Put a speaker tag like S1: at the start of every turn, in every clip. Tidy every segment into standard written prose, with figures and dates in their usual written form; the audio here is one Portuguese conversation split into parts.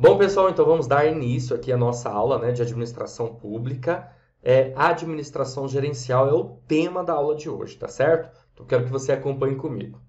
S1: Bom, pessoal, então vamos dar início aqui à nossa aula, de administração pública. Administração gerencial é o tema da aula de hoje, tá certo? Então quero que você acompanhe comigo.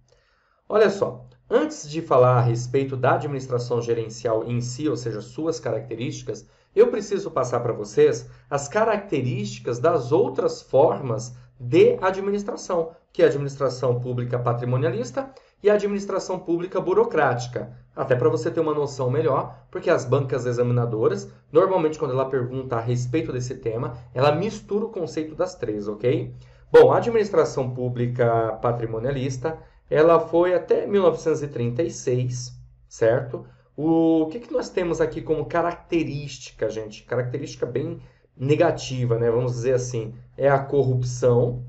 S1: Olha só, antes de falar a respeito da administração gerencial em si, ou seja, suas características, eu preciso passar para vocês as características das outras formas de administração, que é a administração pública patrimonialista e a administração pública burocrática. Até para você ter uma noção melhor, porque as bancas examinadoras, normalmente quando ela pergunta a respeito desse tema, ela mistura o conceito das três, ok? Bom, a administração pública patrimonialista ela foi até 1936, certo? O que nós temos aqui como característica, gente? Característica bem negativa, né? Vamos dizer assim, é a corrupção,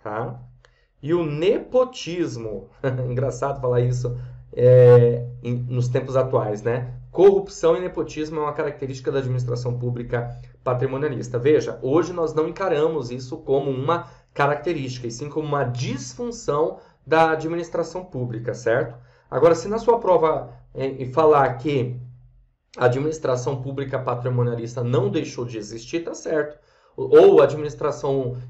S1: tá? E o nepotismo. Engraçado falar isso nos tempos atuais, né? Corrupção e nepotismo é uma característica da administração pública patrimonialista. Veja, hoje nós não encaramos isso como uma característica, e sim como uma disfunção da administração pública, certo? Agora, se na sua prova falar que a administração pública patrimonialista não deixou de existir, tá certo. Ou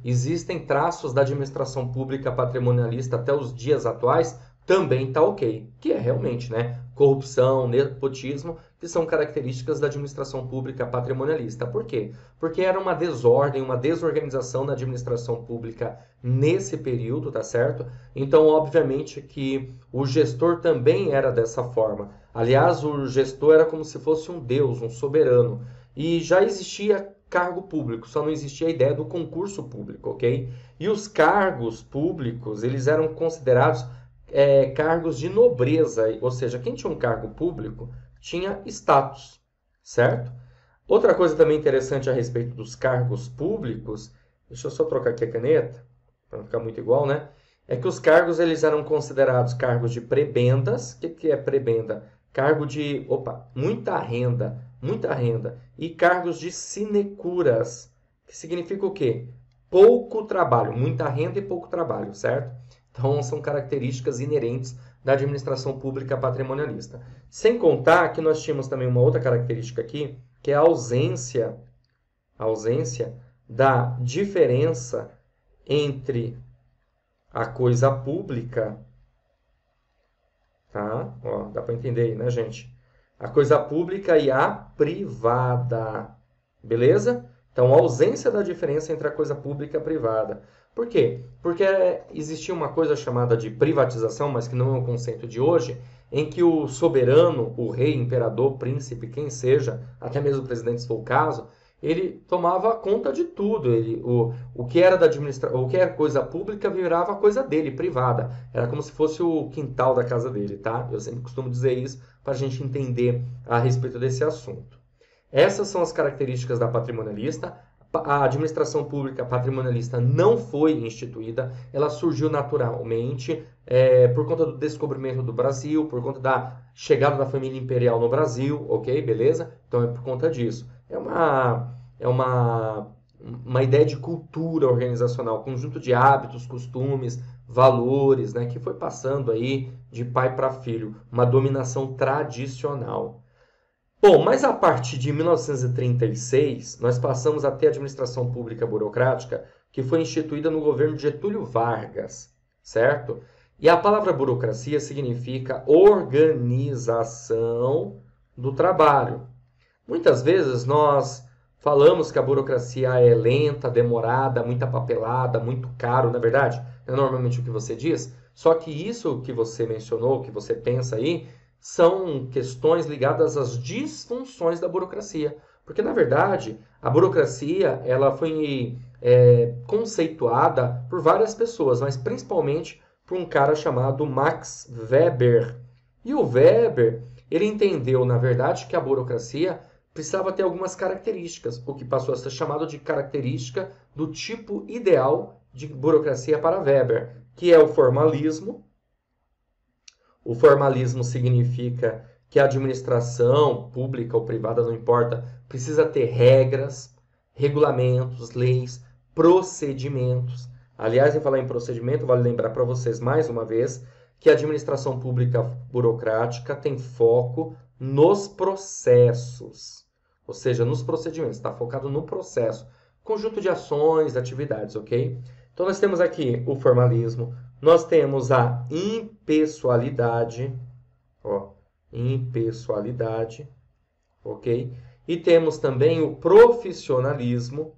S1: existem traços da administração pública patrimonialista até os dias atuais, também está ok. Que é realmente, corrupção, nepotismo, que são características da administração pública patrimonialista. Por quê? Porque era uma desordem, uma desorganização na administração pública nesse período, tá certo? Então, obviamente que o gestor também era dessa forma. Aliás, o gestor era como se fosse um deus, um soberano. E já existia cargo público, só não existia a ideia do concurso público, ok? E os cargos públicos, eles eram considerados cargos de nobreza, ou seja, quem tinha um cargo público tinha status, certo? Outra coisa também interessante a respeito dos cargos públicos, deixa eu só trocar aqui a caneta, para não ficar muito igual, né? É que os cargos eles eram considerados cargos de prebendas. O que é prebenda? Cargo de, muita renda. E cargos de sinecuras, que significa o quê? Pouco trabalho, muita renda e pouco trabalho, certo? Então, são características inerentes da administração pública patrimonialista. Sem contar que nós tínhamos também uma outra característica aqui, que é a ausência da diferença entre a coisa pública, tá? Ó, dá para entender aí, né, gente? A coisa pública e a privada, beleza? Então, a ausência da diferença entre a coisa pública e a privada. Por quê? Porque existia uma coisa chamada de privatização, mas que não é o conceito de hoje, em que o soberano, o rei, imperador, príncipe, quem seja, até mesmo o presidente se for o caso, ele tomava conta de tudo. O que era o que era coisa pública virava coisa dele, privada. Era como se fosse o quintal da casa dele, tá? Eu sempre costumo dizer isso para a gente entender a respeito desse assunto. Essas são as características da patrimonialista. A administração pública patrimonialista não foi instituída, ela surgiu naturalmente por conta do descobrimento do Brasil, por conta da chegada da família imperial no Brasil, ok? Beleza? Então é por conta disso. É uma ideia de cultura organizacional, conjunto de hábitos, costumes, valores, que foi passando aí de pai para filho, uma dominação tradicional. Bom, mas a partir de 1936, nós passamos a ter a administração pública burocrática, que foi instituída no governo de Getúlio Vargas, certo? E a palavra burocracia significa organização do trabalho. Muitas vezes nós falamos que a burocracia é lenta, demorada, muita papelada, muito caro, na verdade, é normalmente o que você diz. Só que isso que você mencionou, que você pensa aí, são questões ligadas às disfunções da burocracia. Porque, na verdade, a burocracia ela foi conceituada por várias pessoas, mas principalmente por um cara chamado Max Weber. E o Weber, ele entendeu, na verdade, que a burocracia precisava ter algumas características, o que passou a ser chamado de característica do tipo ideal de burocracia para Weber, que é o formalismo. O formalismo significa que a administração pública ou privada, não importa, precisa ter regras, regulamentos, leis, procedimentos. Aliás, em falar em procedimento, vale lembrar para vocês mais uma vez que a administração pública burocrática tem foco nos processos, ou seja, nos procedimentos, está focado no processo, conjunto de ações, atividades, ok? Então, nós temos aqui o formalismo, nós temos a impessoalidade, ó, impessoalidade, ok? E temos também o profissionalismo,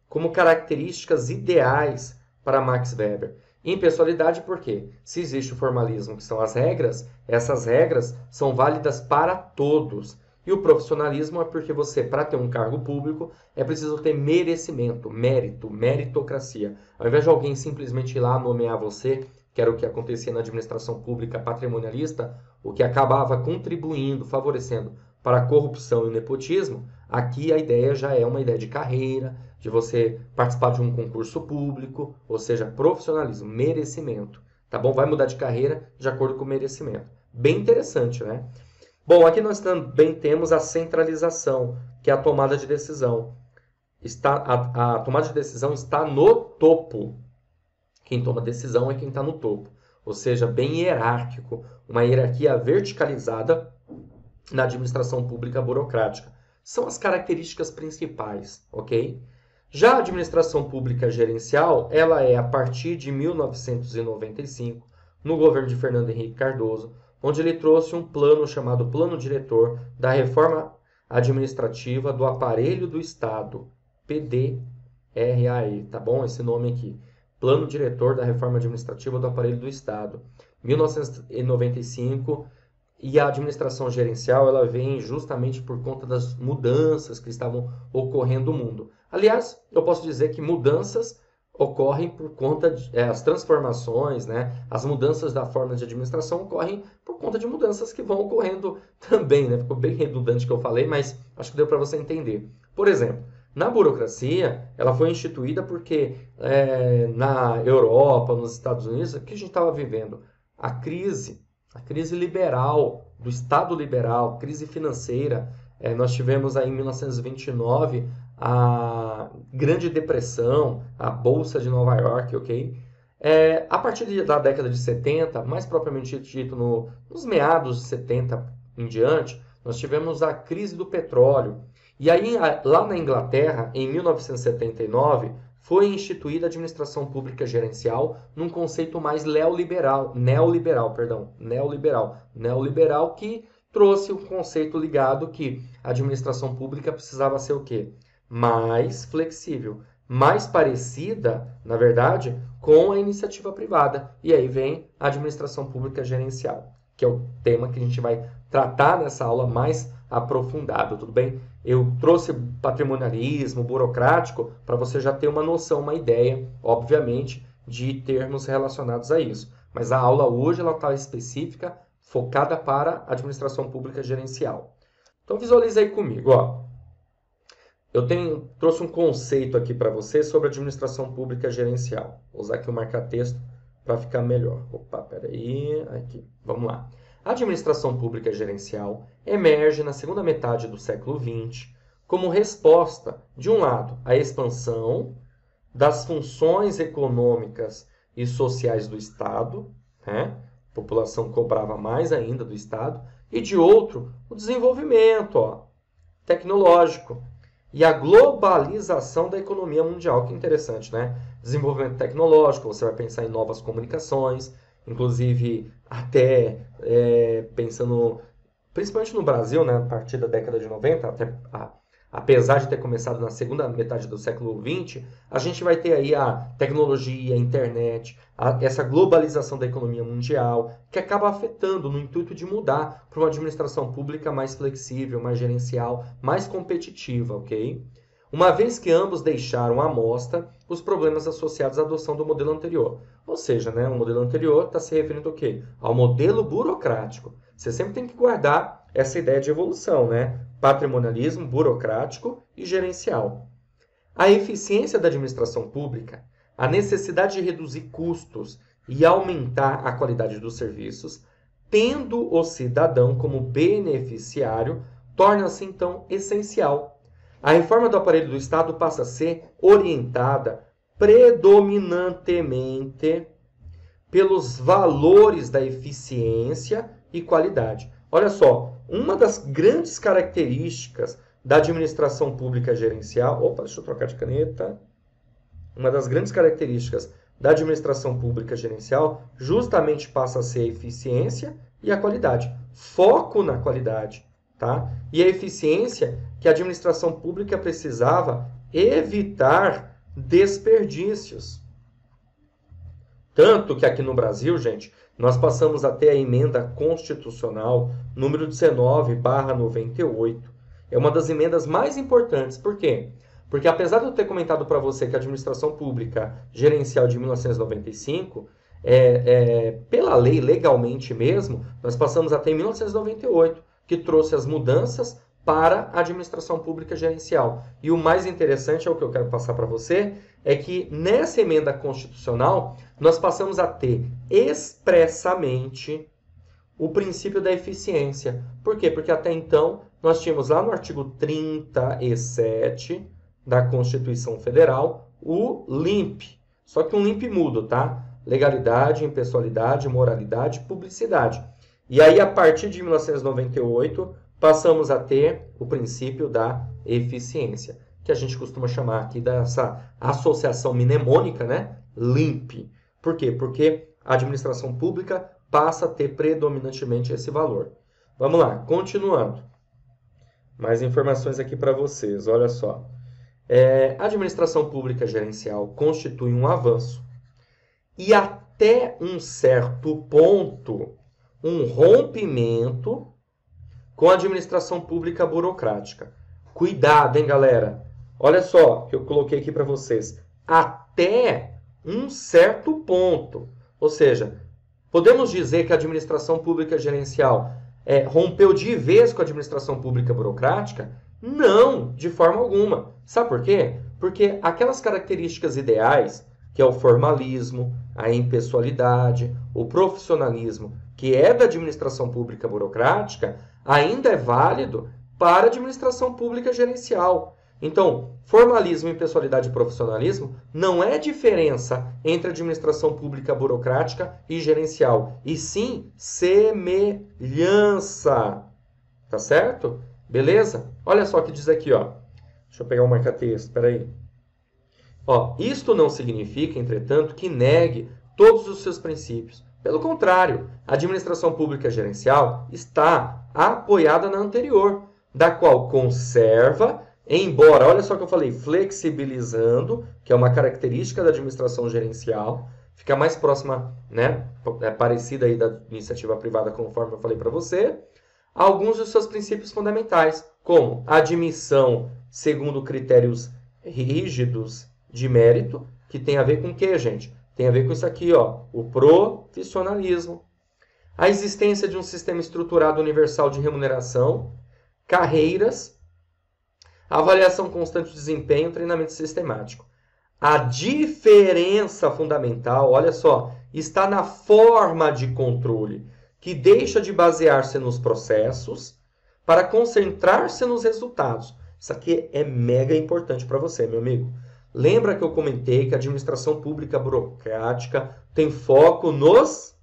S1: como características ideais para Max Weber. Impessoalidade por quê? Se existe o formalismo, que são as regras, essas regras são válidas para todos. E o profissionalismo é porque você, para ter um cargo público, é preciso ter merecimento, mérito, meritocracia. Ao invés de alguém simplesmente ir lá nomear você, que era o que acontecia na administração pública patrimonialista, o que acabava contribuindo, favorecendo para a corrupção e o nepotismo, aqui a ideia já é uma ideia de carreira, de você participar de um concurso público, ou seja, profissionalismo, merecimento, tá bom? Vai mudar de carreira de acordo com o merecimento. Bem interessante, né? Bom, aqui nós também temos a centralização, que é a tomada de decisão. A tomada de decisão está no topo. Quem toma decisão é quem está no topo, ou seja, bem hierárquico, uma hierarquia verticalizada na administração pública burocrática. São as características principais, ok? Já a administração pública gerencial, ela é a partir de 1995, no governo de Fernando Henrique Cardoso, onde ele trouxe um plano chamado Plano Diretor da Reforma Administrativa do Aparelho do Estado, PDRAE, tá bom? Esse nome aqui. Plano Diretor da Reforma Administrativa do Aparelho do Estado, 1995, e a administração gerencial ela vem justamente por conta das mudanças que estavam ocorrendo no mundo. Aliás, eu posso dizer que mudanças ocorrem por conta as transformações, né? As mudanças da forma de administração ocorrem por conta de mudanças que vão ocorrendo também, né? Ficou bem redundante o que eu falei, mas acho que deu para você entender. Por exemplo, na burocracia, ela foi instituída porque na Europa, nos Estados Unidos, o que a gente estava vivendo? A crise liberal, do Estado liberal, crise financeira. Nós tivemos aí em 1929 a Grande Depressão, a Bolsa de Nova York, ok? A partir da década de 70, mais propriamente dito nos meados de 70 em diante, nós tivemos a crise do petróleo. E aí, lá na Inglaterra, em 1979, foi instituída a administração pública gerencial num conceito mais neoliberal, que trouxe o conceito ligado que a administração pública precisava ser o quê? Mais flexível, mais parecida, na verdade, com a iniciativa privada. E aí vem a administração pública gerencial, que é o tema que a gente vai tratar nessa aula mais aprofundado, tudo bem? Eu trouxe patrimonialismo, burocrático, para você já ter uma noção, uma ideia, obviamente, de termos relacionados a isso. Mas a aula hoje ela está específica, focada para a administração pública gerencial. Então visualiza aí comigo, ó. Eu trouxe um conceito aqui para você sobre administração pública gerencial. Vou usar aqui o marca-texto para ficar melhor. Opa, peraí, aqui, vamos lá. A administração pública gerencial emerge na segunda metade do século XX como resposta, de um lado, à expansão das funções econômicas e sociais do Estado, né? A população cobrava mais ainda do Estado, e de outro, o desenvolvimento tecnológico e a globalização da economia mundial. Que interessante, né? Desenvolvimento tecnológico, você vai pensar em novas comunicações, inclusive até pensando, principalmente no Brasil, né, a partir da década de 90, apesar de ter começado na segunda metade do século XX, a gente vai ter aí a tecnologia, a internet, essa globalização da economia mundial, que acaba afetando no intuito de mudar para uma administração pública mais flexível, mais gerencial, mais competitiva, ok? Uma vez que ambos deixaram à mostra os problemas associados à adoção do modelo anterior. Ou seja, né, o modelo anterior está se referindo ao quê? Ao modelo burocrático. Você sempre tem que guardar essa ideia de evolução, né? Patrimonialismo, burocrático e gerencial. A eficiência da administração pública, a necessidade de reduzir custos e aumentar a qualidade dos serviços, tendo o cidadão como beneficiário, torna-se então essencial. A reforma do aparelho do Estado passa a ser orientada predominantemente pelos valores da eficiência e qualidade. Olha só, uma das grandes características da administração pública gerencial... Opa, deixa eu trocar de caneta. Uma das grandes características da administração pública gerencial justamente passa a ser a eficiência e a qualidade. Foco na qualidade, tá? E a eficiência que a administração pública precisava evitar desperdícios. Tanto que aqui no Brasil, gente, nós passamos até a emenda constitucional número 19/98. É uma das emendas mais importantes. Por quê? Porque apesar de eu ter comentado para você que a administração pública gerencial de 1995, pela lei, legalmente mesmo, nós passamos até em 1998, que trouxe as mudanças para a administração pública gerencial. E o mais interessante, é o que eu quero passar para você, é que nessa emenda constitucional, nós passamos a ter expressamente o princípio da eficiência. Por quê? Porque até então, nós tínhamos lá no artigo 37 da Constituição Federal, o LIMP. Só que um LIMP mudo, tá? Legalidade, impessoalidade, moralidade, publicidade. E aí, a partir de 1998, passamos a ter o princípio da eficiência, que a gente costuma chamar aqui dessa associação mnemônica, né? LIMP. Por quê? Porque a administração pública passa a ter predominantemente esse valor. Vamos lá, continuando. Mais informações aqui para vocês, olha só. A administração pública gerencial constitui um avanço e até um certo ponto, um rompimento com a administração pública burocrática. Cuidado, hein, galera? Olha só que eu coloquei aqui para vocês. Até um certo ponto. Ou seja, podemos dizer que a administração pública gerencial rompeu de vez com a administração pública burocrática? Não, de forma alguma. Sabe por quê? Porque aquelas características ideais, que é o formalismo, a impessoalidade, o profissionalismo, que é da administração pública burocrática, ainda é válido para a administração pública gerencial. Então, formalismo, impessoalidade e profissionalismo não é diferença entre administração pública burocrática e gerencial, e sim semelhança. Tá certo? Beleza? Olha só o que diz aqui, ó. Deixa eu pegar o marca-texto, espera aí. Ó, isto não significa, entretanto, que negue todos os seus princípios. Pelo contrário, a administração pública gerencial está apoiada na anterior, da qual conserva, embora, olha só o que eu falei, flexibilizando, que é uma característica da administração gerencial, fica mais próxima, né, parecida aí da iniciativa privada, conforme eu falei para você, alguns dos seus princípios fundamentais, como admissão segundo critérios rígidos de mérito, que tem a ver com o quê, gente? Tem a ver com isso aqui, ó, o profissionalismo, a existência de um sistema estruturado universal de remuneração, carreiras, avaliação constante de desempenho, treinamento sistemático. A diferença fundamental, olha só, está na forma de controle, que deixa de basear-se nos processos para concentrar-se nos resultados. Isso aqui é mega importante para você, meu amigo. Lembra que eu comentei que a administração pública burocrática tem foco nos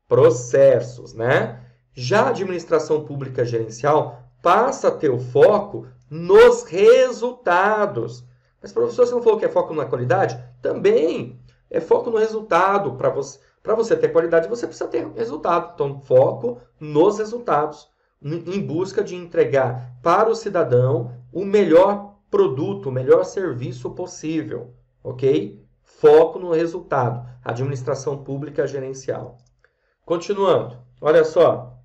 S1: processos, né? Já a administração pública gerencial passa a ter o foco nos resultados. Mas, professor, você não falou que é foco na qualidade? Também é foco no resultado. Para você ter qualidade, você precisa ter resultado. Então, foco nos resultados, em busca de entregar para o cidadão o melhor produto, o melhor serviço possível, ok? Foco no resultado, administração pública gerencial. Continuando, olha só.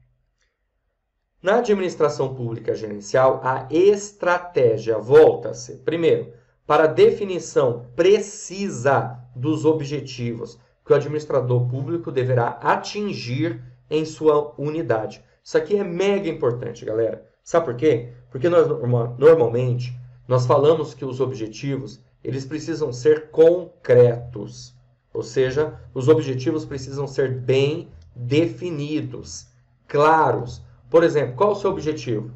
S1: Na administração pública gerencial, a estratégia volta-se, primeiro, para a definição precisa dos objetivos que o administrador público deverá atingir em sua unidade. Isso aqui é mega importante, galera. Sabe por quê? Porque normalmente nós falamos que os objetivos eles precisam ser concretos. Ou seja, os objetivos precisam ser bem definidos, claros. Por exemplo, qual é o seu objetivo?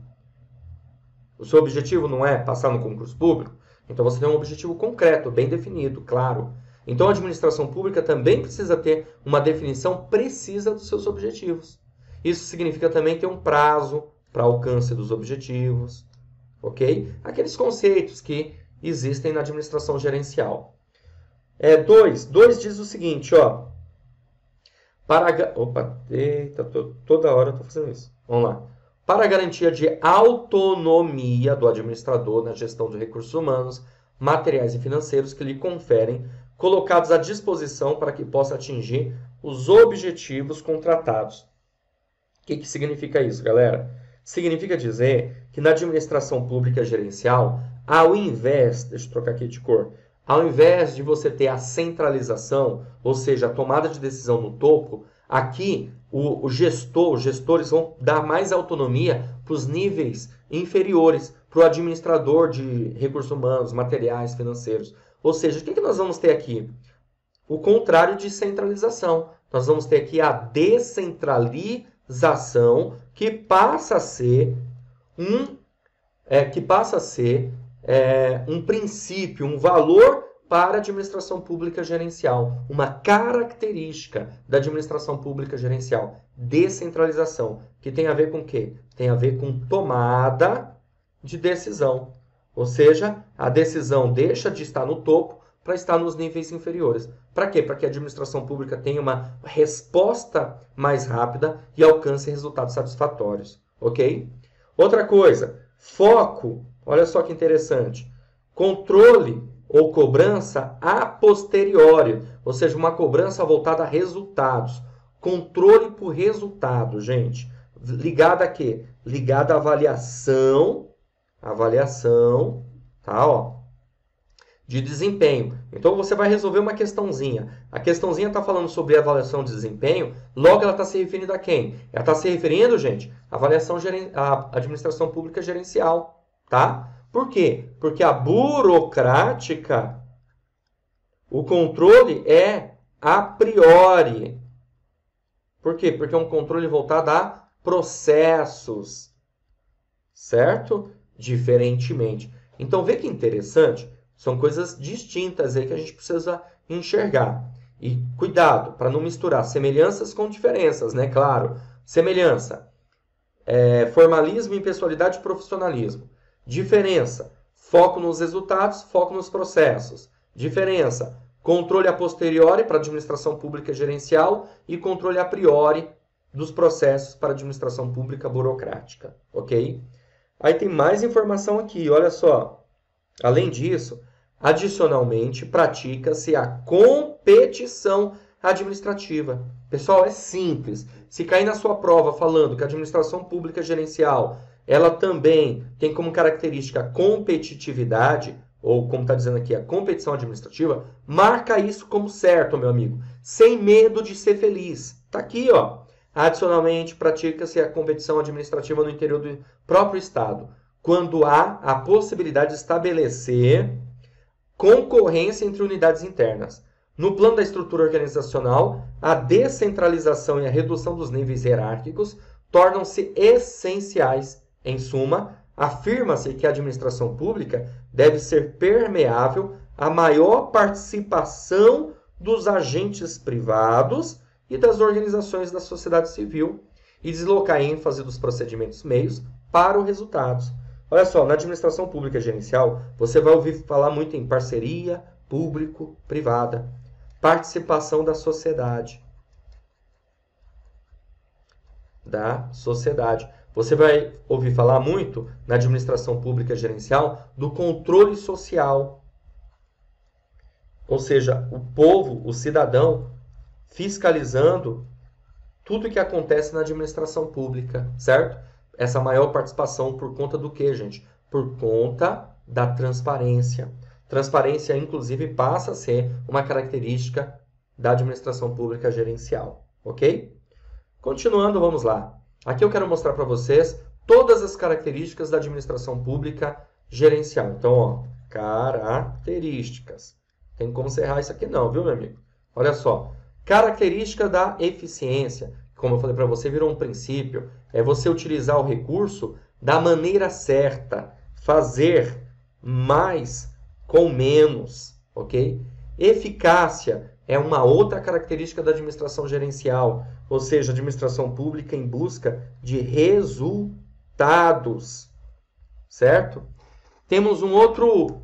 S1: O seu objetivo não é passar no concurso público? Então você tem um objetivo concreto, bem definido, claro. Então, a administração pública também precisa ter uma definição precisa dos seus objetivos. Isso significa também ter um prazo para alcance dos objetivos, ok? Aqueles conceitos que existem na administração gerencial. 2 diz o seguinte, ó. Toda hora eu estou fazendo isso. Vamos lá. Para a garantia de autonomia do administrador na gestão de recursos humanos, materiais e financeiros que lhe conferem, colocados à disposição para que possa atingir os objetivos contratados. O que significa isso, galera? Significa dizer que na administração pública gerencial, ao invés, deixa eu trocar aqui de cor, ao invés de você ter a centralização, ou seja, a tomada de decisão no topo, aqui os gestores vão dar mais autonomia para os níveis inferiores, para o administrador de recursos humanos, materiais, financeiros. Ou seja, o que nós vamos ter aqui? O contrário de centralização. Nós vamos ter aqui a descentralização, que passa a ser um princípio, um valor para a administração pública gerencial. Uma característica da administração pública gerencial. Descentralização. Que tem a ver com o quê? Tem a ver com tomada de decisão. Ou seja, a decisão deixa de estar no topo para estar nos níveis inferiores. Para quê? Para que a administração pública tenha uma resposta mais rápida e alcance resultados satisfatórios. Ok? Outra coisa, foco. Olha só que interessante. Controle ou cobrança a posteriori, ou seja, uma cobrança voltada a resultados. Controle por resultado, gente. Ligada a quê? Ligada à avaliação, tá, ó, de desempenho. Então, você vai resolver uma questãozinha. A questãozinha está falando sobre avaliação de desempenho, logo ela está se referindo a quem? Ela está se referindo, gente, à administração pública gerencial, tá? Por quê? Porque a burocrática, o controle é a priori. Por quê? Porque é um controle voltado a processos, certo? Diferentemente. Então, vê que interessante, são coisas distintas aí que a gente precisa enxergar. E cuidado, para não misturar semelhanças com diferenças, né? Claro, semelhança, formalismo, impessoalidade e profissionalismo. Diferença, foco nos resultados, foco nos processos. Diferença, controle a posteriori para a administração pública gerencial e controle a priori dos processos para a administração pública burocrática, ok? Aí tem mais informação aqui, olha só. Além disso, adicionalmente, pratica-se a competição administrativa. Pessoal, é simples. Se cair na sua prova falando que a administração pública gerencial ela também tem como característica a competitividade, ou como está dizendo aqui, a competição administrativa, marca isso como certo, meu amigo. Sem medo de ser feliz. Está aqui, ó. Adicionalmente, pratica-se a competição administrativa no interior do próprio Estado, quando há a possibilidade de estabelecer concorrência entre unidades internas. No plano da estrutura organizacional, a descentralização e a redução dos níveis hierárquicos tornam-se essenciais. Em suma, afirma-se que a administração pública deve ser permeável à maior participação dos agentes privados e das organizações da sociedade civil e deslocar a ênfase dos procedimentos meios para os resultados. Olha só, na administração pública gerencial, você vai ouvir falar muito em parceria público-privada, participação da sociedade. Você vai ouvir falar muito na administração pública gerencial do controle social. Ou seja, o povo, o cidadão, fiscalizando tudo que acontece na administração pública, certo? Essa maior participação por conta do quê, gente? Por conta da transparência. Transparência, inclusive, passa a ser uma característica da administração pública gerencial, ok? Continuando, vamos lá. Aqui eu quero mostrar para vocês todas as características da administração pública gerencial. Então, ó, características. Tem como você errar isso aqui não, viu, meu amigo? Olha só. Característica da eficiência. Como eu falei para você, virou um princípio. É você utilizar o recurso da maneira certa. Fazer mais com menos, ok? Eficácia é uma outra característica da administração gerencial, ou seja, administração pública em busca de resultados, certo? Temos um outro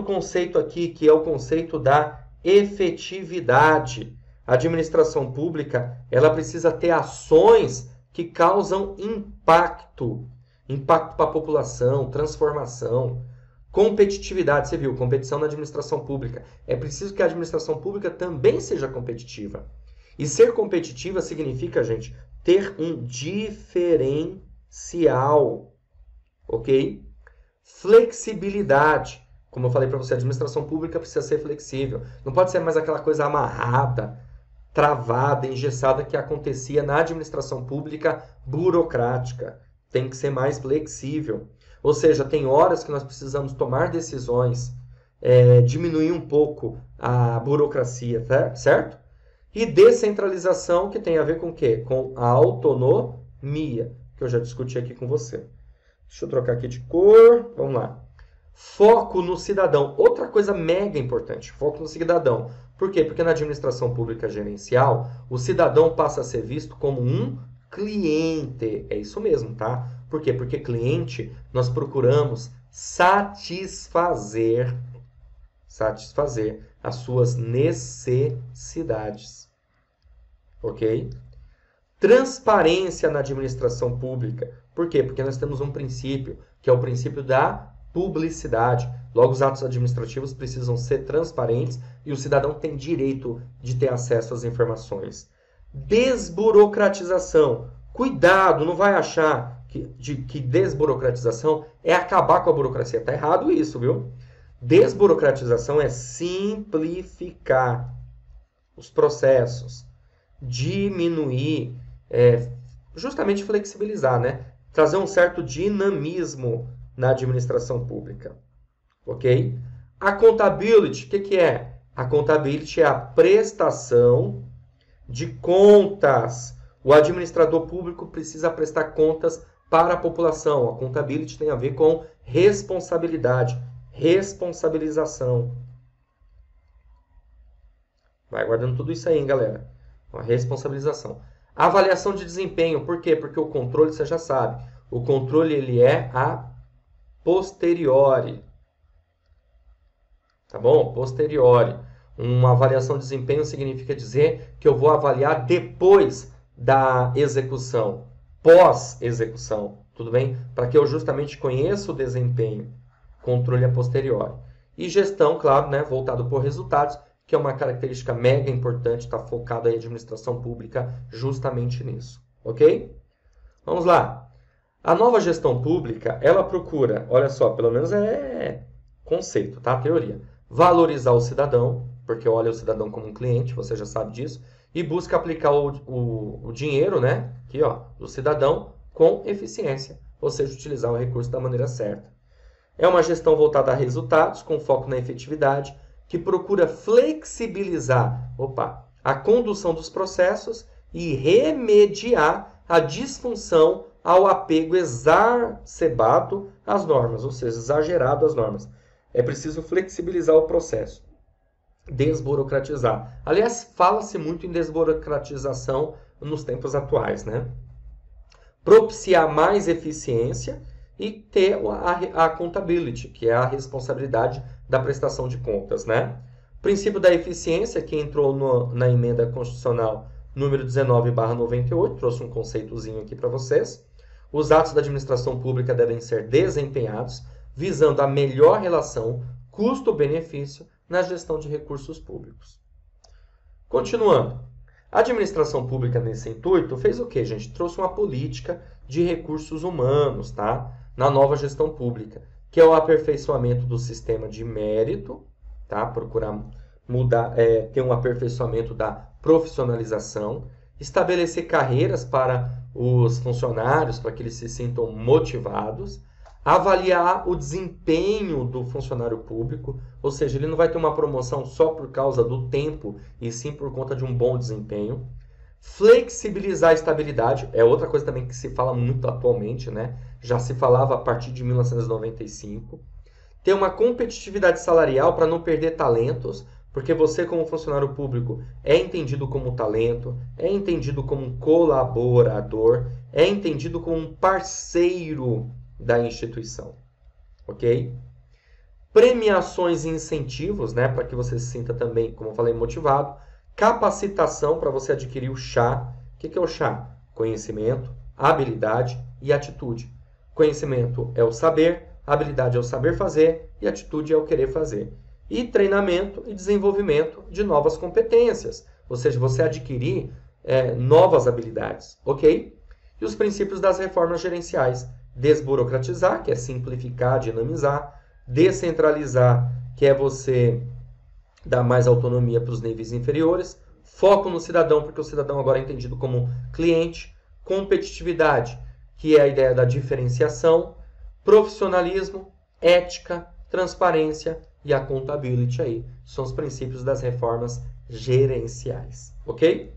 S1: conceito aqui, que é o conceito da efetividade. A administração pública, ela precisa ter ações que causam impacto para a população, transformação, competitividade. Você viu, competição na administração pública. É preciso que a administração pública também seja competitiva. E ser competitiva significa, gente, ter um diferencial, ok? Flexibilidade. Como eu falei para você, a administração pública precisa ser flexível. Não pode ser mais aquela coisa amarrada, travada, engessada que acontecia na administração pública burocrática. Tem que ser mais flexível. Ou seja, tem horas que nós precisamos tomar decisões, diminuir um pouco a burocracia, certo? E descentralização, que tem a ver com o quê? Com a autonomia, que eu já discuti aqui com você. Deixa eu trocar aqui de cor. Vamos lá. Foco no cidadão. Outra coisa mega importante. Foco no cidadão. Por quê? Porque na administração pública gerencial, o cidadão passa a ser visto como um cliente. É isso mesmo, tá? Por quê? Porque cliente, nós procuramos satisfazer as suas necessidades. Ok? Transparência na administração pública. Por quê? Porque nós temos um princípio, que é o princípio da publicidade. Logo, os atos administrativos precisam ser transparentes e o cidadão tem direito de ter acesso às informações. Desburocratização. Cuidado, não vai achar que desburocratização é acabar com a burocracia. Está errado isso, viu? Desburocratização é simplificar os processos, diminuir, justamente flexibilizar, né? Trazer um certo dinamismo na administração pública, ok? Accountability, o que é? Accountability é a prestação de contas. O administrador público precisa prestar contas para a população. Accountability tem a ver com responsabilidade, responsabilização. Vai guardando tudo isso aí, hein, galera? Uma responsabilização. Avaliação de desempenho. Por quê? Porque o controle, você já sabe, o controle ele é a posteriori. Tá bom? Posteriori. Uma avaliação de desempenho significa dizer que eu vou avaliar depois da execução, pós-execução. Tudo bem? Para que eu justamente conheça o desempenho. Controle a posteriori. E gestão, claro, né, voltado por resultados, que é uma característica mega importante, está focada em administração pública justamente nisso. Ok? Vamos lá. A nova gestão pública, ela procura, olha só, pelo menos é conceito, tá? Teoria. Valorizar o cidadão, porque olha o cidadão como um cliente, você já sabe disso, e busca aplicar o dinheiro, né, aqui, ó, do cidadão com eficiência, ou seja, utilizar o recurso da maneira certa. É uma gestão voltada a resultados, com foco na efetividade, que procura flexibilizar a condução dos processos e remediar a disfunção ao apego exacerbado às normas, ou seja, exagerado às normas. É preciso flexibilizar o processo, desburocratizar. Aliás, fala-se muito em desburocratização nos tempos atuais, né? Propiciar mais eficiência e ter a accountability, que é a responsabilidade da prestação de contas, né? O princípio da eficiência, que entrou na emenda constitucional número 19/98, trouxe um conceitozinho aqui para vocês. Os atos da administração pública devem ser desempenhados visando a melhor relação custo-benefício na gestão de recursos públicos. Continuando, a administração pública nesse intuito fez o quê, gente? Trouxe uma política de recursos humanos, tá? Na nova gestão pública, que é o aperfeiçoamento do sistema de mérito, tá? Procurar mudar, ter um aperfeiçoamento da profissionalização, estabelecer carreiras para os funcionários, para que eles se sintam motivados, avaliar o desempenho do funcionário público, ou seja, ele não vai ter uma promoção só por causa do tempo, e sim por conta de um bom desempenho. Flexibilizar a estabilidade, é outra coisa também que se fala muito atualmente, né? Já se falava a partir de 1995. Ter uma competitividade salarial para não perder talentos, porque você, como funcionário público, é entendido como talento, é entendido como um colaborador, é entendido como um parceiro da instituição, ok? Premiações e incentivos, né, para que você se sinta também, como eu falei, motivado. Capacitação para você adquirir o chá. O que é o chá? Conhecimento, habilidade e atitude. Conhecimento é o saber, habilidade é o saber fazer e atitude é o querer fazer. E treinamento e desenvolvimento de novas competências, ou seja, você adquirir novas habilidades, ok? E os princípios das reformas gerenciais. Desburocratizar, que é simplificar, dinamizar. Descentralizar, que é você dar mais autonomia para os níveis inferiores. Foco no cidadão, porque o cidadão agora é entendido como cliente. Competitividade, que é a ideia da diferenciação. Profissionalismo, ética, transparência e accountability aí. São os princípios das reformas gerenciais, ok?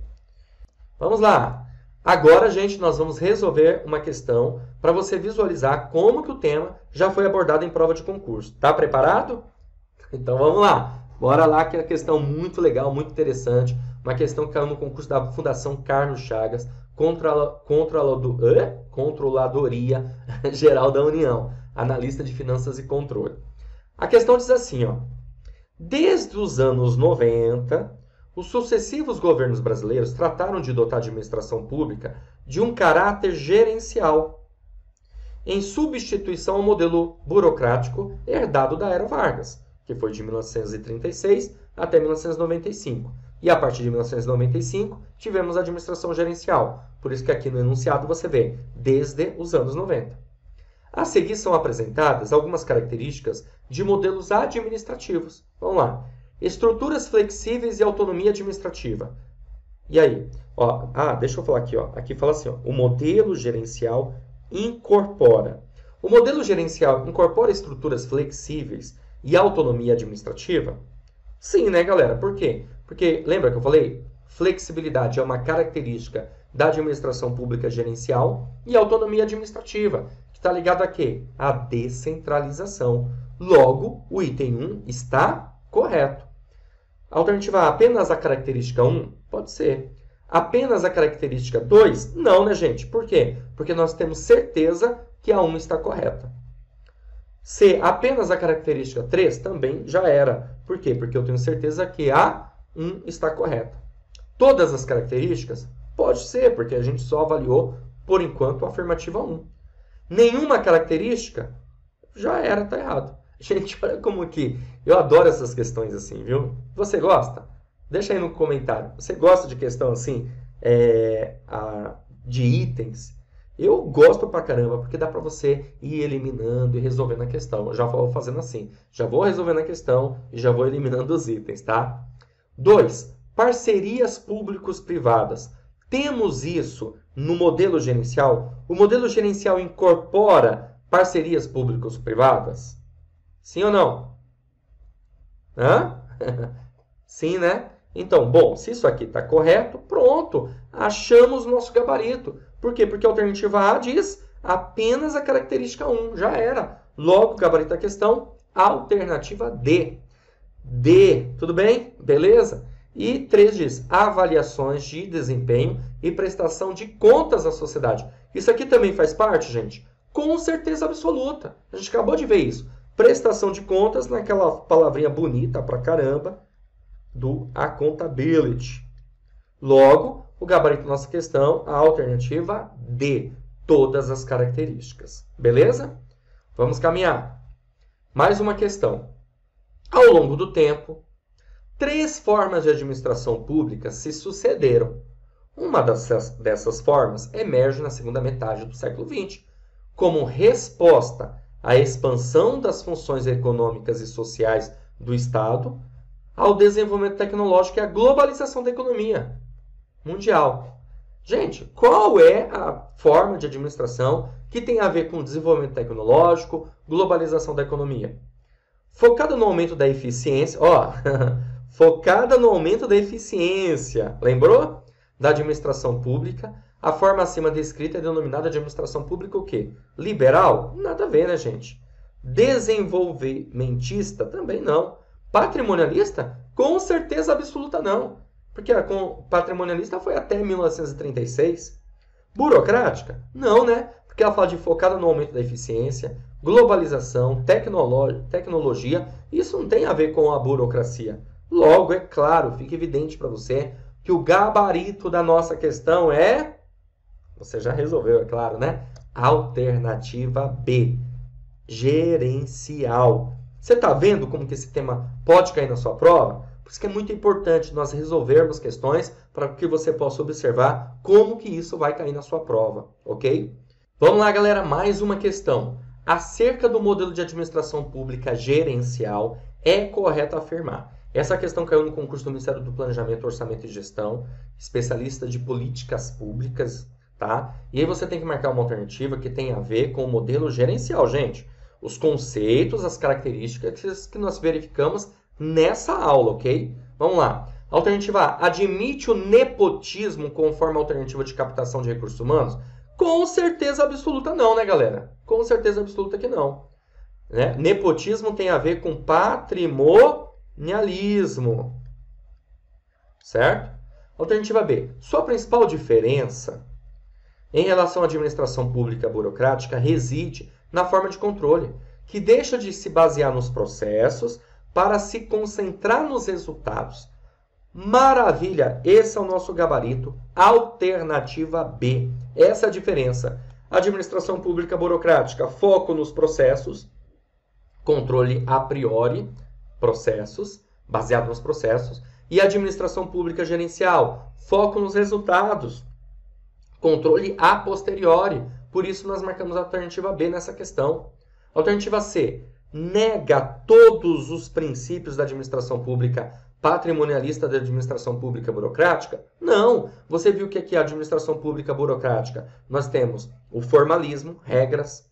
S1: Vamos lá! Agora, gente, nós vamos resolver uma questão para você visualizar como que o tema já foi abordado em prova de concurso. Tá preparado? Então vamos lá. Bora lá, que é uma questão muito legal, muito interessante. Uma questão que caiu no concurso da Fundação Carlos Chagas, Controladoria Geral da União, analista de finanças e controle. A questão diz assim, ó. Desde os anos 90, os sucessivos governos brasileiros trataram de dotar a administração pública de um caráter gerencial, em substituição ao modelo burocrático herdado da Era Vargas, que foi de 1936 até 1995. E a partir de 1995, tivemos a administração gerencial. Por isso que aqui no enunciado você vê, desde os anos 90. A seguir são apresentadas algumas características de modelos administrativos. Vamos lá. Estruturas flexíveis e autonomia administrativa. E aí? Ó, deixa eu falar aqui. Ó. Aqui fala assim, ó, o modelo gerencial incorpora. O modelo gerencial incorpora estruturas flexíveis e autonomia administrativa? Sim, né, galera? Por quê? Porque, lembra que eu falei? Flexibilidade é uma característica da administração pública gerencial e autonomia administrativa, que está ligado a quê? A descentralização. Logo, o item 1 está correto. Alternativa A, apenas a característica 1? Pode ser. Apenas a característica 2? Não, né, gente? Por quê? Porque nós temos certeza que a 1 está correta. C, apenas a característica 3? Também já era. Por quê? Porque eu tenho certeza que a 1 está correta. Todas as características? Pode ser, porque a gente só avaliou, por enquanto, a afirmativa 1. Nenhuma característica? Já era, está errado. Gente, olha como que eu adoro essas questões assim, viu? Você gosta? Deixa aí no comentário. Você gosta de questão assim, de itens? Eu gosto pra caramba, porque dá pra você ir eliminando e resolvendo a questão. Eu já vou fazendo assim. Já vou resolvendo a questão e já vou eliminando os itens, tá? 2. Parcerias públicos-privadas. Temos isso no modelo gerencial? O modelo gerencial incorpora parcerias públicos-privadas? Sim ou não? Hã? Sim, né? Então, bom, se isso aqui está correto, pronto. Achamos o nosso gabarito. Por quê? Porque a alternativa A diz apenas a característica 1. Já era. Logo, o gabarito da questão, alternativa D. D, tudo bem? Beleza? E 3 diz avaliações de desempenho e prestação de contas à sociedade. Isso aqui também faz parte, gente? Com certeza absoluta. A gente acabou de ver isso. Prestação de contas naquela palavrinha bonita pra caramba do accountability. Logo, o gabarito da nossa questão, a alternativa D, todas as características. Beleza? Vamos caminhar. Mais uma questão. Ao longo do tempo, 3 formas de administração pública se sucederam. Uma dessas formas emerge na segunda metade do século XX, como resposta à expansão das funções econômicas e sociais do Estado, ao desenvolvimento tecnológico e à globalização da economia mundial. Gente, qual é a forma de administração que tem a ver com desenvolvimento tecnológico, globalização da economia? Focada no aumento da eficiência, focada no aumento da eficiência, lembrou? Da administração pública. A forma acima descrita é denominada de administração pública o quê? Liberal? Nada a ver, né, gente? Desenvolvimentista? Também não. Patrimonialista? Com certeza absoluta não. Porque a patrimonialista foi até 1936. Burocrática? Não, né? Porque ela fala de focada no aumento da eficiência, globalização, tecnologia. Isso não tem a ver com a burocracia. Logo, é claro, fica evidente para você que o gabarito da nossa questão é... Você já resolveu, é claro, né? Alternativa B. Gerencial. Você está vendo como que esse tema pode cair na sua prova? Por isso que é muito importante nós resolvermos questões para que você possa observar como que isso vai cair na sua prova, ok? Vamos lá, galera, mais uma questão. Acerca do modelo de administração pública gerencial, é correto afirmar. Essa questão caiu no concurso do Ministério do Planejamento, Orçamento e Gestão, especialista de políticas públicas, tá? E aí você tem que marcar uma alternativa que tem a ver com o modelo gerencial, gente. Os conceitos, as características que nós verificamos nessa aula, ok? Vamos lá. Alternativa A. Admite o nepotismo conforme a alternativa de captação de recursos humanos? Com certeza absoluta não, né, galera? Com certeza absoluta que não. Né? Nepotismo tem a ver com patrimonialismo. Certo? Alternativa B. Sua principal diferença em relação à administração pública burocrática reside na forma de controle, que deixa de se basear nos processos para se concentrar nos resultados. Maravilha! Esse é o nosso gabarito. Alternativa B. Essa é a diferença. Administração pública burocrática, foco nos processos, controle a priori, processos, baseado nos processos. E administração pública gerencial, foco nos resultados, controle a posteriori. Por isso, nós marcamos a alternativa B nessa questão. Alternativa C. Nega todos os princípios da administração pública patrimonialista da administração pública burocrática? Não. Você viu o que é a administração pública burocrática? Nós temos o formalismo, regras,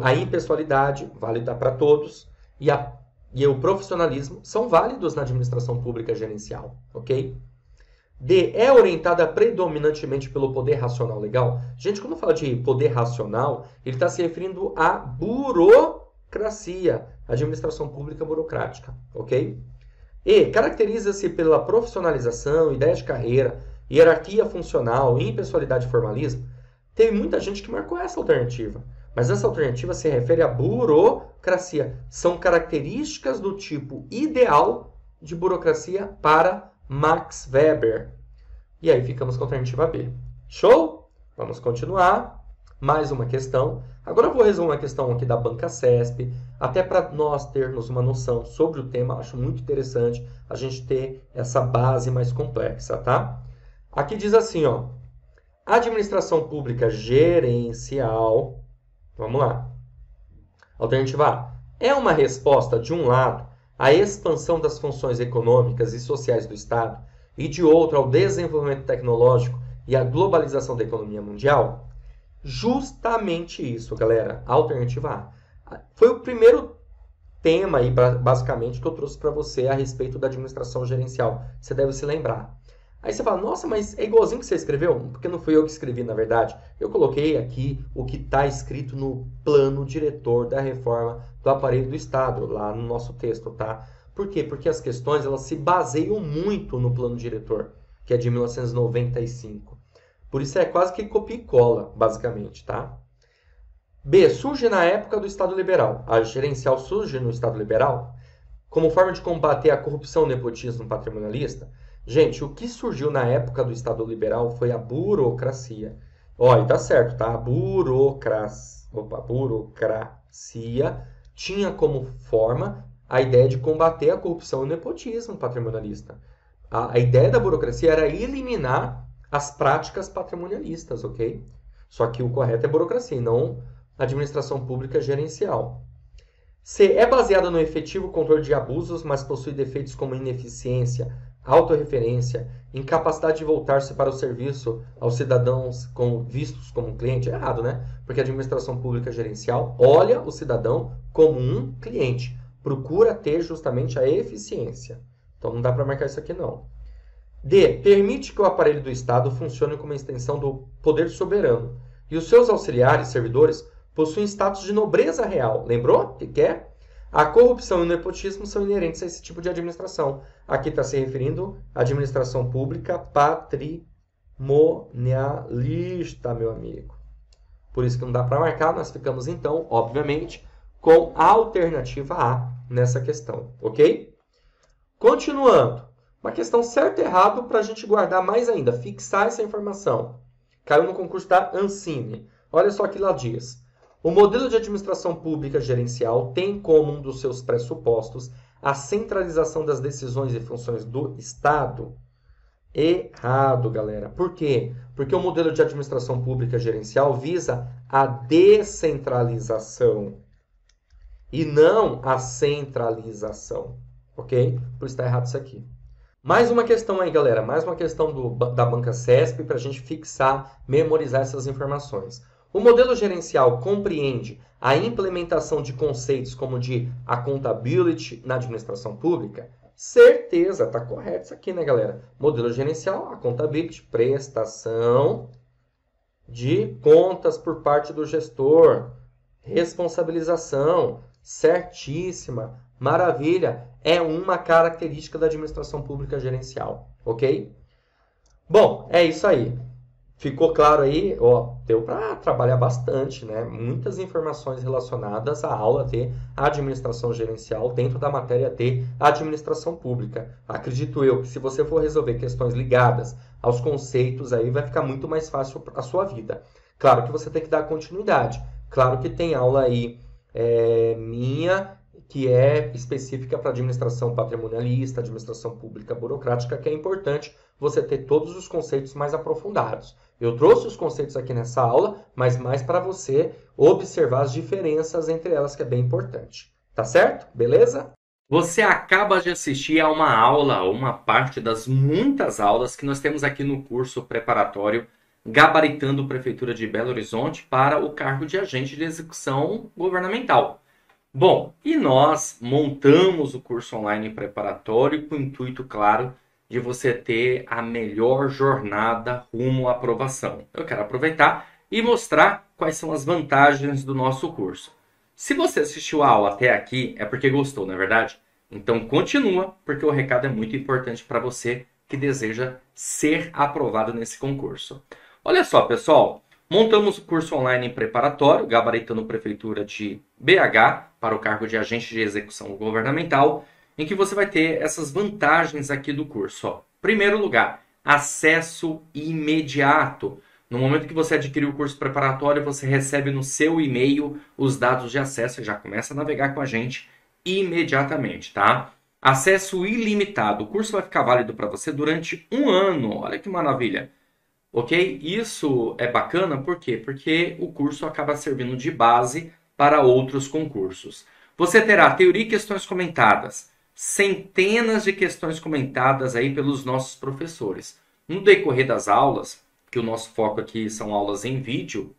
S1: a impessoalidade, válida para todos, e o profissionalismo são válidos na administração pública gerencial, ok? D. É orientada predominantemente pelo poder racional legal? Gente, quando fala de poder racional, ele está se referindo à burocracia, administração pública burocrática, ok? E. Caracteriza-se pela profissionalização, ideia de carreira, hierarquia funcional, impessoalidade e formalismo? Teve muita gente que marcou essa alternativa, mas essa alternativa se refere à burocracia. São características do tipo ideal de burocracia para Max Weber. E aí ficamos com a alternativa B. Show? Vamos continuar. Mais uma questão. Agora eu vou resolver uma questão aqui da Banca CESP, até para nós termos uma noção sobre o tema. Acho muito interessante a gente ter essa base mais complexa, tá? Aqui diz assim, ó. Administração pública gerencial. Vamos lá. Alternativa A. É uma resposta, de um lado, à expansão das funções econômicas e sociais do Estado e, de outro, ao desenvolvimento tecnológico e à globalização da economia mundial? Justamente isso, galera. Alternativa A. Foi o primeiro tema, aí, basicamente, que eu trouxe para você a respeito da administração gerencial. Você deve se lembrar. Aí você fala, nossa, mas é igualzinho que você escreveu? Porque não fui eu que escrevi, na verdade. Eu coloquei aqui o que está escrito no plano diretor da reforma do aparelho do Estado, lá no nosso texto, tá? Por quê? Porque as questões elas se baseiam muito no plano diretor, que é de 1995. Por isso é quase que copia e cola, basicamente, tá? B. Surge na época do Estado Liberal. A gerencial surge no Estado Liberal como forma de combater a corrupção, nepotismo patrimonialista? Gente, o que surgiu na época do Estado Liberal foi a burocracia. Olha, tá certo, tá? A burocracia tinha como forma a ideia de combater a corrupção e o nepotismo patrimonialista. A ideia da burocracia era eliminar as práticas patrimonialistas, ok? Só que o correto é burocracia e não administração pública gerencial. C. É baseada no efetivo controle de abusos, mas possui defeitos como ineficiência, autorreferência, incapacidade de voltar-se para o serviço aos cidadãos vistos como um cliente. É errado, né? Porque a administração pública gerencial olha o cidadão como um cliente. Procura ter justamente a eficiência. Então não dá para marcar isso aqui não. D. Permite que o aparelho do Estado funcione como uma extensão do poder soberano. E os seus auxiliares, servidores, possuem status de nobreza real. Lembrou? O que é? A corrupção e o nepotismo são inerentes a esse tipo de administração. Aqui está se referindo à administração pública patrimonialista, meu amigo. Por isso que não dá para marcar, nós ficamos então, obviamente, com a alternativa A nessa questão, ok? Continuando, uma questão certo e errado para a gente guardar mais ainda, fixar essa informação. Caiu no concurso da Ancine. Olha só o que lá diz. O modelo de administração pública gerencial tem como um dos seus pressupostos a centralização das decisões e funções do Estado. Errado, galera. Por quê? Porque o modelo de administração pública gerencial visa a descentralização e não a centralização, ok? Por isso está errado isso aqui. Mais uma questão aí, galera. Mais uma questão da banca CESP para a gente fixar, memorizar essas informações. O modelo gerencial compreende a implementação de conceitos como de accountability na administração pública? Certeza, tá correto isso aqui, né, galera? Modelo gerencial, accountability, prestação de contas por parte do gestor, responsabilização, certíssima, maravilha, é uma característica da administração pública gerencial, ok? Bom, é isso aí. Ficou claro aí? Ó, deu para trabalhar bastante, né? Muitas informações relacionadas à aula de administração gerencial dentro da matéria de administração pública. Acredito eu que se você for resolver questões ligadas aos conceitos, aí vai ficar muito mais fácil a sua vida. Claro que você tem que dar continuidade. Claro que tem aula aí minha que é específica para administração patrimonialista, administração pública burocrática, que é importante você ter todos os conceitos mais aprofundados. Eu trouxe os conceitos aqui nessa aula, mas mais para você observar as diferenças entre elas, que é bem importante. Tá certo? Beleza?
S2: Você acaba de assistir a uma aula, uma parte das muitas aulas que nós temos aqui no curso preparatório Gabaritando Prefeitura de Belo Horizonte para o cargo de agente de execução governamental. Bom, e nós montamos o curso online preparatório com o intuito, claro, de você ter a melhor jornada rumo à aprovação. Eu quero aproveitar e mostrar quais são as vantagens do nosso curso. Se você assistiu a aula até aqui, é porque gostou, não é verdade? Então continua, porque o recado é muito importante para você que deseja ser aprovado nesse concurso. Olha só, pessoal, montamos o curso online preparatório, Gabaritando Prefeitura de BH, para o cargo de agente de execução governamental, em que você vai ter essas vantagens aqui do curso. Ó. Primeiro lugar, acesso imediato. No momento que você adquirir o curso preparatório, você recebe no seu e-mail os dados de acesso e já começa a navegar com a gente imediatamente, tá? Acesso ilimitado. O curso vai ficar válido para você durante 1 ano. Olha que maravilha. Ok? Isso é bacana, por quê? Porque o curso acaba servindo de base para outros concursos. Você terá teoria e questões comentadas, centenas de questões comentadas aí pelos nossos professores. No decorrer das aulas, que o nosso foco aqui são aulas em vídeo,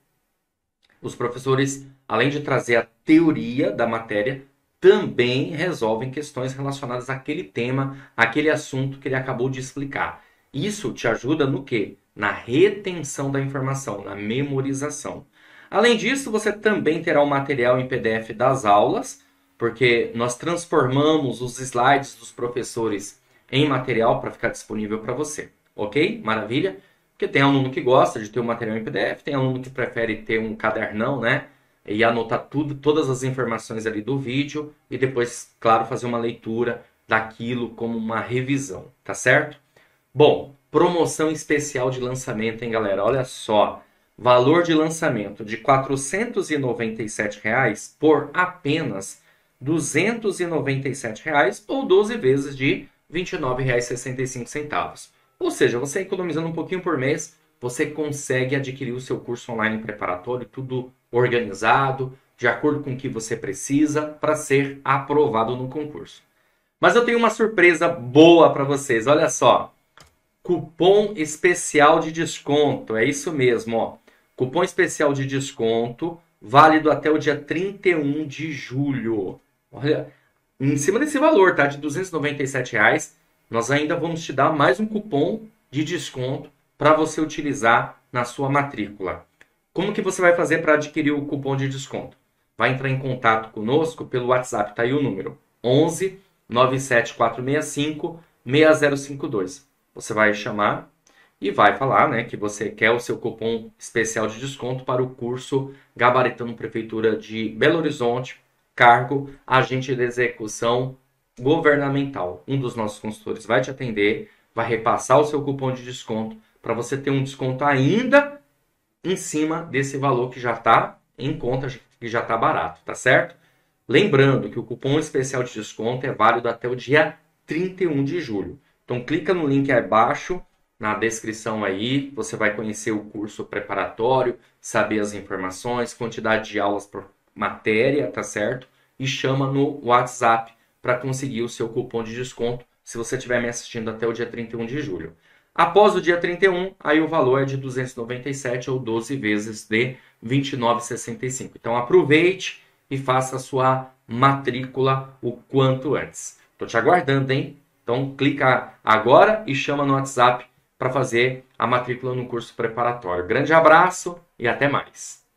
S2: os professores, além de trazer a teoria da matéria, também resolvem questões relacionadas àquele tema, àquele assunto que ele acabou de explicar. Isso te ajuda no quê? Na retenção da informação, na memorização. Além disso, você também terá o material em PDF das aulas, porque nós transformamos os slides dos professores em material para ficar disponível para você. Ok? Maravilha? Porque tem aluno que gosta de ter o material em PDF, tem aluno que prefere ter um cadernão, né? E anotar todas as informações ali do vídeo e depois, claro, fazer uma leitura daquilo como uma revisão, tá certo? Bom, promoção especial de lançamento, hein, galera? Olha só, valor de lançamento de R$ 497 por apenas R$ 297 ou 12 vezes de R$ 29,65. Ou seja, você economizando um pouquinho por mês, você consegue adquirir o seu curso online preparatório, tudo organizado, de acordo com o que você precisa para ser aprovado no concurso. Mas eu tenho uma surpresa boa para vocês, olha só. Cupom especial de desconto, é isso mesmo, ó. Cupom especial de desconto, válido até o dia 31 de julho. Olha, em cima desse valor, tá? De R$ 297, nós ainda vamos te dar mais um cupom de desconto para você utilizar na sua matrícula. Como que você vai fazer para adquirir o cupom de desconto? vai entrar em contato conosco pelo WhatsApp, tá aí o número, 11 97465 6052. Você vai chamar e vai falar, né, que você quer o seu cupom especial de desconto para o curso Gabaritando Prefeitura de Belo Horizonte, cargo agente de execução governamental. Um dos nossos consultores vai te atender, vai repassar o seu cupom de desconto para você ter um desconto ainda em cima desse valor que já está em conta, que já está barato, tá certo? Lembrando que o cupom especial de desconto é válido até o dia 31 de julho. Então clica no link abaixo, na descrição aí, você vai conhecer o curso preparatório, saber as informações, quantidade de aulas por matéria, tá certo? E chama no WhatsApp para conseguir o seu cupom de desconto, se você estiver me assistindo até o dia 31 de julho. Após o dia 31, aí o valor é de 297 ou 12 vezes de 29,65. Então aproveite e faça a sua matrícula o quanto antes. Estou te aguardando, hein? Então clica agora e chama no WhatsApp para fazer a matrícula no curso preparatório. Grande abraço e até mais!